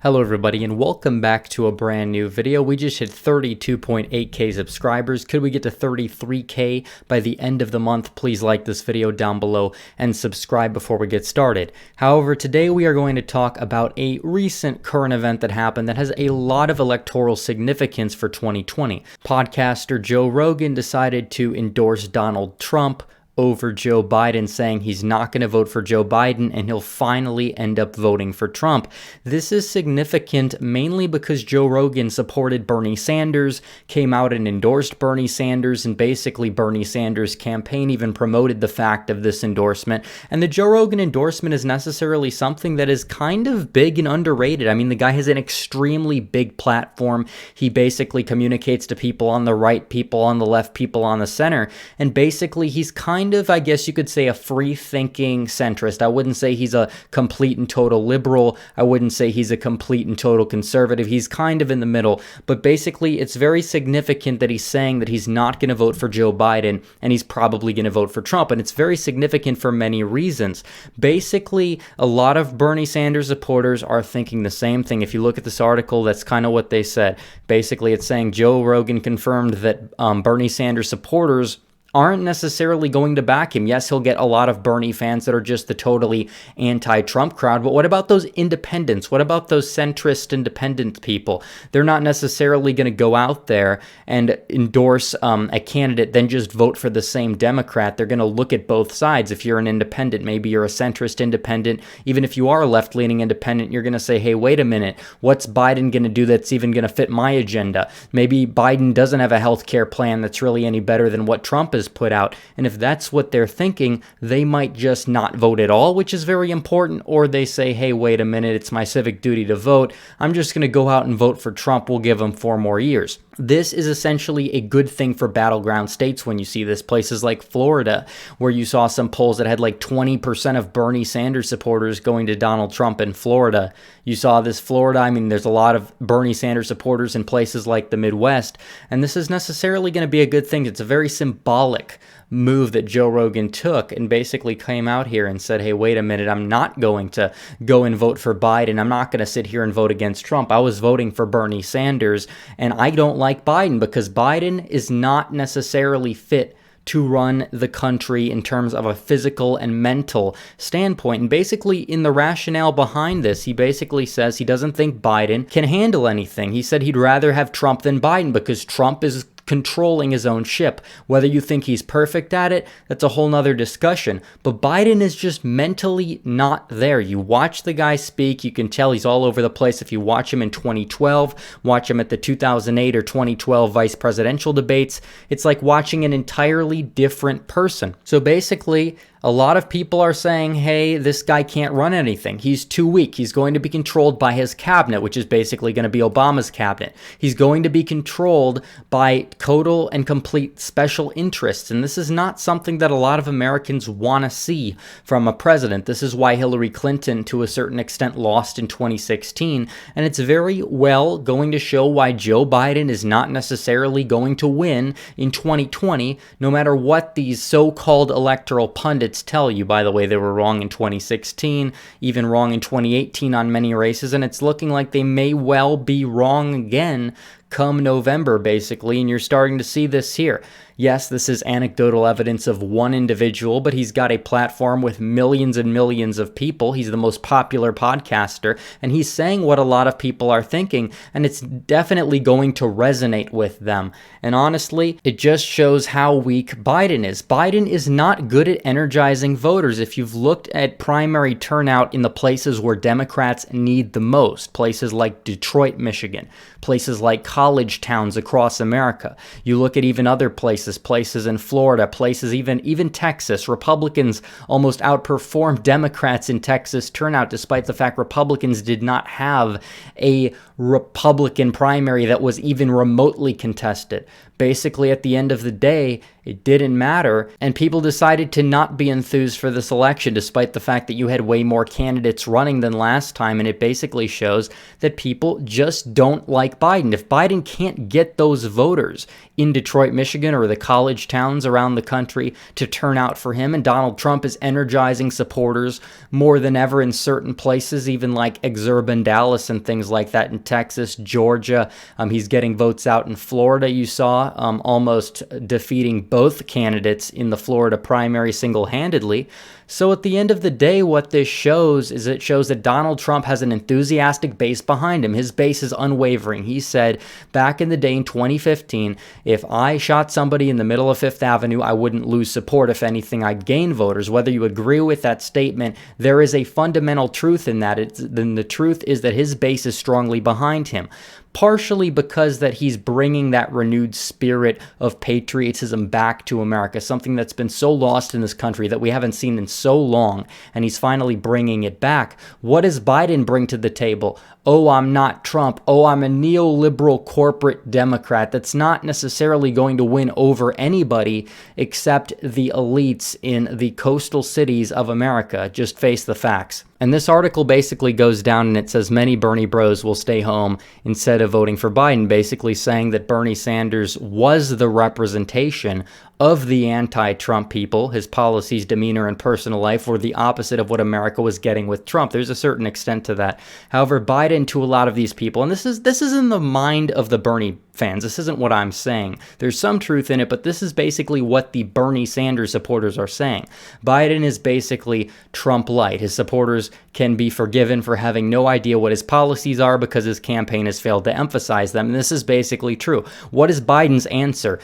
Hello everybody and welcome back to a brand new video. We just hit 32.8k subscribers. Could we get to 33k by the end of the month? Please like this video down below and subscribe before we get started. However, today we are going to talk about a recent current event that happened that has a lot of electoral significance for 2020. Podcaster Joe Rogan decided to endorse Donald Trump over Joe Biden, saying he's not going to vote for Joe Biden and he'll finally end up voting for Trump. This is significant mainly because Joe Rogan supported Bernie Sanders, came out and endorsed Bernie Sanders, and basically Bernie Sanders' campaign even promoted the fact of this endorsement. And the Joe Rogan endorsement is necessarily something that is kind of big and underrated. I mean, the guy has an extremely big platform. He basically communicates to people on the right, people on the left, people on the center, and basically he's kind of, I guess you could say, a free-thinking centrist. I wouldn't say he's a complete and total liberal. I wouldn't say he's a complete and total conservative. He's kind of in the middle. But basically, it's very significant that he's saying that he's not going to vote for Joe Biden and he's probably going to vote for Trump. And it's very significant for many reasons. Basically, a lot of Bernie Sanders supporters are thinking the same thing. If you look at this article, that's kind of what they said. Basically, it's saying Joe Rogan confirmed that Bernie Sanders supporters aren't necessarily going to back him. Yes, he'll get a lot of Bernie fans that are just the totally anti-Trump crowd, but what about those independents? What about those centrist independent people? They're not necessarily going to go out there and endorse a candidate, then just vote for the same Democrat. They're going to look at both sides. If you're an independent, maybe you're a centrist independent, even if you are a left-leaning independent, you're going to say, hey, wait a minute, what's Biden going to do that's even going to fit my agenda? Maybe Biden doesn't have a health care plan that's really any better than what Trump is put out. And if that's what they're thinking, they might just not vote at all, which is very important. Or they say, hey, wait a minute, it's my civic duty to vote. I'm just going to go out and vote for Trump. We'll give him 4 more years. This is essentially a good thing for battleground states when you see this. Places like Florida, where you saw some polls that had like 20% of Bernie Sanders supporters going to Donald Trump in Florida. You saw this Florida. I mean, there's a lot of Bernie Sanders supporters in places like the Midwest, and this is necessarily going to be a good thing. It's a very symbolic move that Joe Rogan took and basically came out here and said, hey, wait a minute, I'm not going to go and vote for Biden. I'm not going to sit here and vote against Trump. I was voting for Bernie Sanders, and I don't like Biden because Biden is not necessarily fit to run the country in terms of a physical and mental standpoint. And basically, in the rationale behind this, he basically says he doesn't think Biden can handle anything. He said he'd rather have Trump than Biden because Trump is controlling his own ship. Whether you think he's perfect at it, that's a whole nother discussion. But Biden is just mentally not there. You watch the guy speak, you can tell he's all over the place. If you watch him in 2012, watch him at the 2008 or 2012 vice presidential debates, it's like watching an entirely different person. So basically, a lot of people are saying, hey, this guy can't run anything. He's too weak. He's going to be controlled by his cabinet, which is basically going to be Obama's cabinet. He's going to be controlled by total and complete special interests. And this is not something that a lot of Americans want to see from a president. This is why Hillary Clinton, to a certain extent, lost in 2016. And it's very well going to show why Joe Biden is not necessarily going to win in 2020, no matter what these so-called electoral pundits tell you. By the way, they were wrong in 2016, even wrong in 2018 on many races, and it's looking like they may well be wrong again come November, basically, and you're starting to see this here. Yes, this is anecdotal evidence of one individual, but he's got a platform with millions and millions of people. He's the most popular podcaster, and he's saying what a lot of people are thinking, and it's definitely going to resonate with them. And honestly, it just shows how weak Biden is. Biden is not good at energizing voters. If you've looked at primary turnout in the places where Democrats need the most, places like Detroit, Michigan, places like college towns across America, you look at even other places in Florida, places even Texas. Republicans almost outperformed Democrats in Texas turnout, despite the fact Republicans did not have a Republican primary that was even remotely contested. basically at the end of the day, it didn't matter, and people decided to not be enthused for this election, despite the fact that you had way more candidates running than last time, and it basically shows that people just don't like Biden. If Biden can't get those voters in Detroit, Michigan, or the college towns around the country to turn out for him, and Donald Trump is energizing supporters more than ever in certain places, even like exurban Dallas and things like that in Texas, Georgia. He's getting votes out in Florida, you saw, almost defeating both candidates in the Florida primary single-handedly. So at the end of the day, what this shows is it shows that Donald Trump has an enthusiastic base behind him. His base is unwavering. He said back in the day in 2015, if I shot somebody in the middle of Fifth Avenue, I wouldn't lose support. If anything, I'd gain voters. Whether you agree with that statement, there is a fundamental truth in that. Then the truth is that his base is strongly behind him, partially because that he's bringing that renewed spirit of patriotism back to America, something that's been so lost in this country that we haven't seen in so long, and he's finally bringing it back. What does Biden bring to the table? Oh, I'm not Trump. Oh, I'm a neoliberal corporate Democrat that's not necessarily going to win over anybody except the elites in the coastal cities of America. Just face the facts. And this article basically goes down and it says many Bernie bros will stay home instead of voting for Biden, basically saying that Bernie Sanders was the representation of the anti-Trump people. His policies, demeanor, and personal life were the opposite of what America was getting with Trump. There's a certain extent to that. However, Biden, to a lot of these people, and this is in the mind of the Bernie fans. This isn't what I'm saying. There's some truth in it, but this is basically what the Bernie Sanders supporters are saying. Biden is basically Trump light. His supporters can be forgiven for having no idea what his policies are because his campaign has failed to emphasize them. And this is basically true. What is Biden's answer?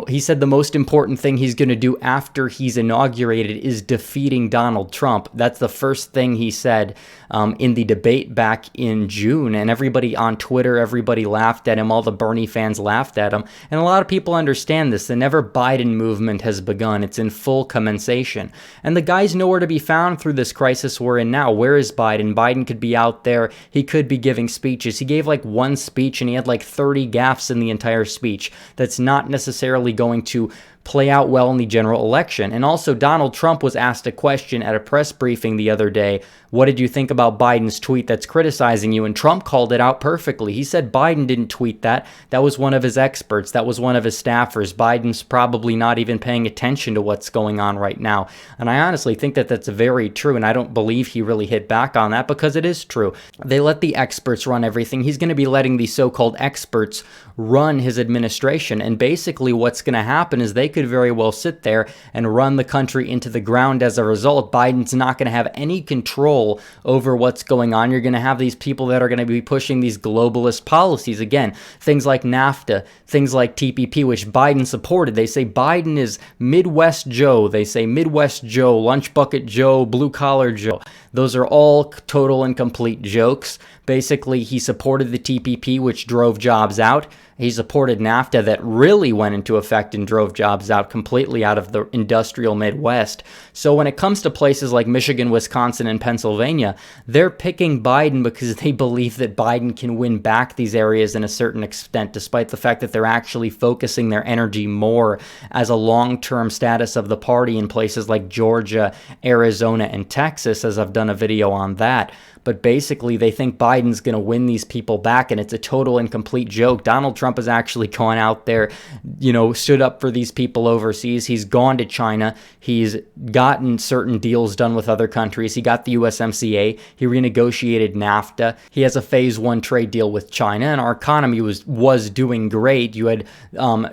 He said the most important thing he's going to do after he's inaugurated is defeating Donald Trump. That's the first thing he said in the debate back in June. And everybody on Twitter, everybody laughed at him. All the Bernie fans laughed at him. And a lot of people understand this. The Never Biden movement has begun. It's in full commensation. And the guy's nowhere to be found through this crisis we're in now. Where is Biden? Biden could be out there. He could be giving speeches. He gave like one speech and he had like 30 gaffes in the entire speech. That's not necessarily going to play out well in the general election. And also, Donald Trump was asked a question at a press briefing the other day. What did you think about Biden's tweet that's criticizing you? And Trump called it out perfectly. He said Biden didn't tweet that. That was one of his experts. That was one of his staffers. Biden's probably not even paying attention to what's going on right now. And I honestly think that that's very true. And I don't believe he really hit back on that because it is true. They let the experts run everything. He's going to be letting the so-called experts run his administration. And basically what's going to happen is they could very well sit there and run the country into the ground as a result. Biden's not going to have any control over what's going on. You're going to have these people that are going to be pushing these globalist policies. Again, things like NAFTA, things like TPP, which Biden supported. They say Biden is Midwest Joe. They say Midwest Joe, Lunch Bucket Joe, Blue Collar Joe. Those are all total and complete jokes. Basically, he supported the TPP, which drove jobs out. He supported NAFTA that really went into effect and drove jobs out completely out of the industrial Midwest. So when it comes to places like Michigan, Wisconsin, and Pennsylvania, they're picking Biden because they believe that Biden can win back these areas in a certain extent, despite the fact that they're actually focusing their energy more as a long-term status of the party in places like Georgia, Arizona, and Texas, as I've done a video on that. But basically, they think Biden's going to win these people back, and it's a total and complete joke. Donald Trump has actually gone out there, stood up for these people overseas. He's gone to China. He's gotten certain deals done with other countries. He got the USMCA. He renegotiated NAFTA. He has a phase 1 trade deal with China, and our economy was doing great. You had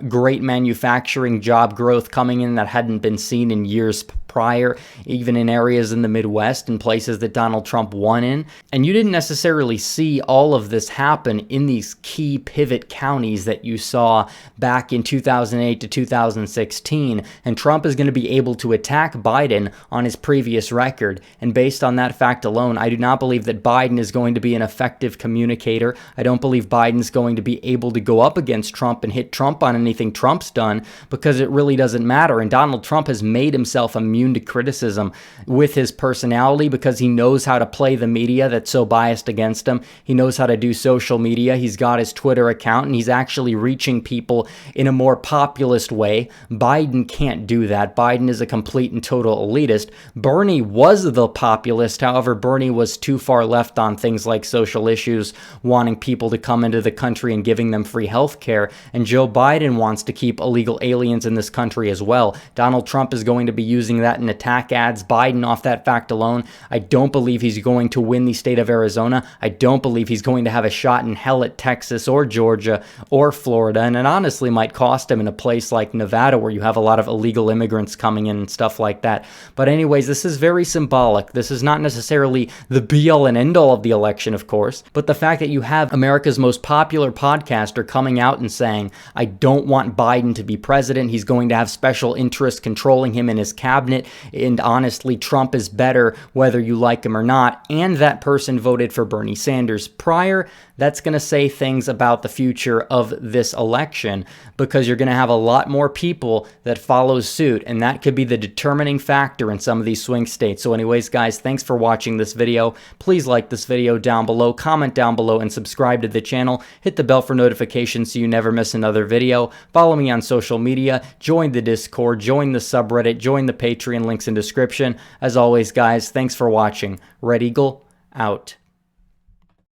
great manufacturing job growth coming in that hadn't been seen in years prior, even in areas in the Midwest and places that Donald Trump won in. And you didn't necessarily see all of this happen in these key pivot counties that you saw back in 2008 to 2016. And Trump is going to be able to attack Biden on his previous record. And based on that fact alone, I do not believe that Biden is going to be an effective communicator. I don't believe Biden's going to be able to go up against Trump and hit Trump on anything Trump's done, because it really doesn't matter. And Donald Trump has made himself immune to criticism with his personality because he knows how to play the media media that's so biased against him. He knows how to do social media. He's got his Twitter account, and he's actually reaching people in a more populist way. Biden can't do that. Biden is a complete and total elitist. Bernie was the populist. However, Bernie was too far left on things like social issues, wanting people to come into the country and giving them free health care. And Joe Biden wants to keep illegal aliens in this country as well. Donald Trump is going to be using that in attack ads. Biden, off that fact alone, I don't believe he's going to win the state of Arizona. I don't believe he's going to have a shot in hell at Texas or Georgia or Florida. And it honestly might cost him in a place like Nevada, where you have a lot of illegal immigrants coming in and stuff like that. But anyways, this is very symbolic. This is not necessarily the be-all and end-all of the election, of course, but the fact that you have America's most popular podcaster coming out and saying, I don't want Biden to be president. He's going to have special interests controlling him in his cabinet, and honestly, Trump is better whether you like him or not, and that person voted for Bernie Sanders prior. That's going to say things about the future of this election, because you're going to have a lot more people that follow suit, and that could be the determining factor in some of these swing states. So anyways, guys, thanks for watching this video. Please like this video down below, comment down below, and subscribe to the channel. Hit the bell for notifications so you never miss another video. Follow me on social media, join the Discord, join the subreddit, join the Patreon, links in description. As always, guys, thanks for watching. Red Eagle, out.